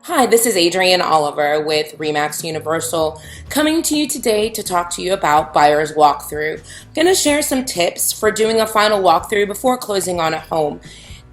Hi, this is Adrienne Oliver with Remax Universal coming to you today to talk to you about buyer's walkthrough. I'm going to share some tips for doing a final walkthrough before closing on a home.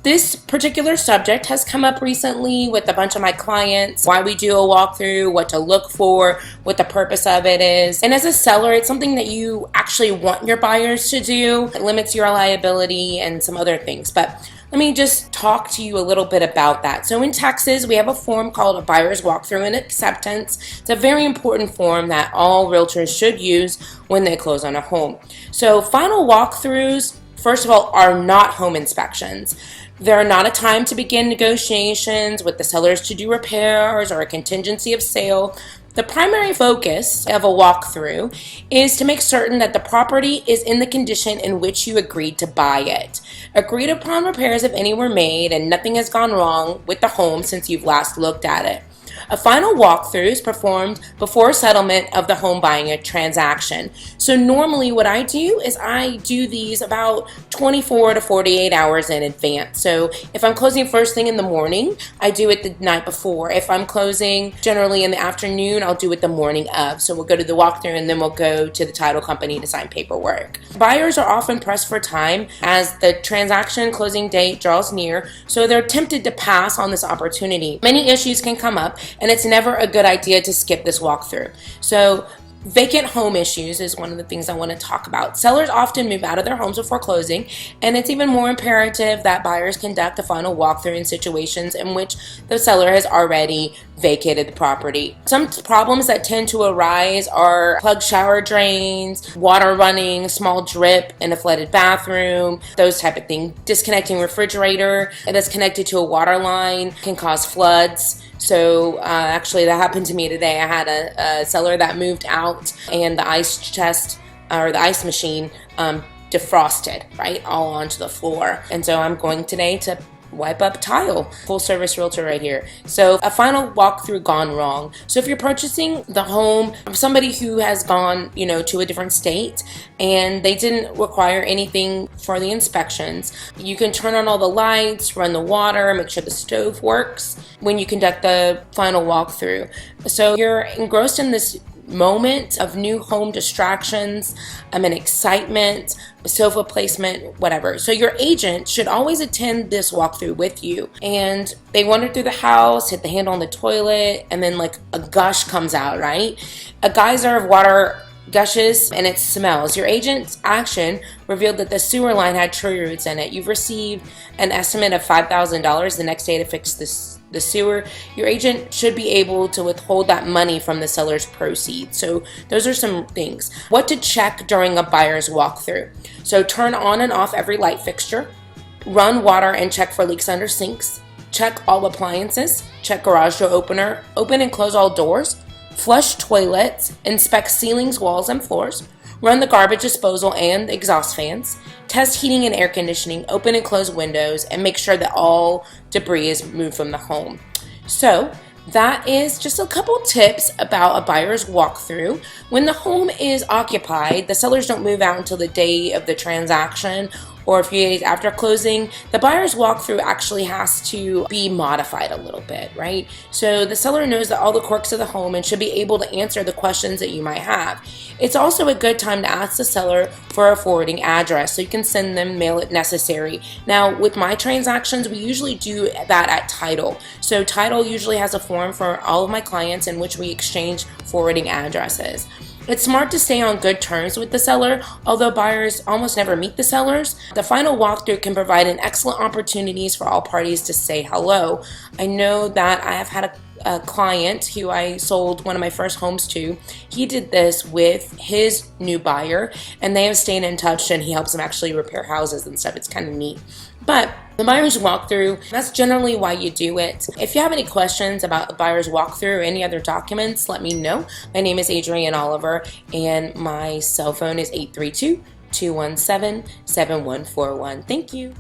This particular subject has come up recently with a bunch of my clients, why we do a walkthrough, what to look for, what the purpose of it is. And as a seller, it's something that you actually want your buyers to do. It limits your liability and some other things. But let me just talk to you a little bit about that. So in Texas, we have a form called a buyer's walkthrough and acceptance. It's a very important form that all realtors should use when they close on a home. So final walkthroughs, first of all, are not home inspections. They're not a time to begin negotiations with the sellers to do repairs or a contingency of sale. The primary focus of a walkthrough is to make certain that the property is in the condition in which you agreed to buy it. Agreed upon repairs, if any, were made and nothing has gone wrong with the home since you've last looked at it. A final walkthrough is performed before settlement of the home buying a transaction. So normally what I do is I do these about 24 to 48 hours in advance. So if I'm closing first thing in the morning, I do it the night before. If I'm closing generally in the afternoon, I'll do it the morning of. So we'll go to the walkthrough and then we'll go to the title company to sign paperwork. Buyers are often pressed for time as the transaction closing date draws near, so they're tempted to pass on this opportunity. Many issues can come up, and it's never a good idea to skip this walkthrough. So vacant home issues is one of the things I want to talk about. Sellers often move out of their homes before closing, and it's even more imperative that buyers conduct a final walkthrough in situations in which the seller has already vacated the property. Some problems that tend to arise are plugged shower drains, water running, small drip in a flooded bathroom, those type of things. Disconnecting refrigerator that's connected to a water line can cause floods. So actually that happened to me today. I had a seller that moved out and the ice chest or the ice machine defrosted right all onto the floor. And so I'm going today to wipe up tile. Full service realtor right here. So a final walkthrough gone wrong. So if you're purchasing the home of somebody who has gone, to a different state and they didn't require anything for the inspections, you can turn on all the lights, run the water, make sure the stove works when you conduct the final walkthrough. So you're engrossed in this moment of new home distractions and excitement, sofa placement, whatever. So your agent should always attend this walkthrough with you, and they wander through the house, hit the handle on the toilet, and then like a gush comes out, right? A geyser of water gushes and it smells. Your agent's action revealed that the sewer line had tree roots in it. You've received an estimate of $5,000 the next day to fix the sewer. Your agent should be able to withhold that money from the seller's proceeds. So those are some things. What to check during a buyer's walkthrough. So turn on and off every light fixture. Run water and check for leaks under sinks. Check all appliances. Check garage door opener. Open and close all doors. Flush toilets, inspect ceilings, walls, and floors, run the garbage disposal and exhaust fans, test heating and air conditioning, open and close windows, and make sure that all debris is moved from the home. So that is just a couple tips about a buyer's walkthrough. When the home is occupied, the sellers don't move out until the day of the transaction or a few days after closing. The buyer's walkthrough actually has to be modified a little bit, right? So the seller knows that all the quirks of the home and should be able to answer the questions that you might have. It's also a good time to ask the seller for a forwarding address so you can send them mail if necessary. Now, with my transactions, we usually do that at title. So title usually has a form for all of my clients in which we exchange forwarding addresses. It's smart to stay on good terms with the seller, although buyers almost never meet the sellers. The final walkthrough can provide an excellent opportunities for all parties to say hello. I know that I have had a client who I sold one of my first homes to. He did this with his new buyer, and they have stayed in touch, and he helps them actually repair houses and stuff. It's kind of neat. But the buyer's walkthrough, that's generally why you do it. If you have any questions about the buyer's walkthrough or any other documents, let me know. My name is Adrienne Oliver, and my cell phone is 832-217-7141. Thank you.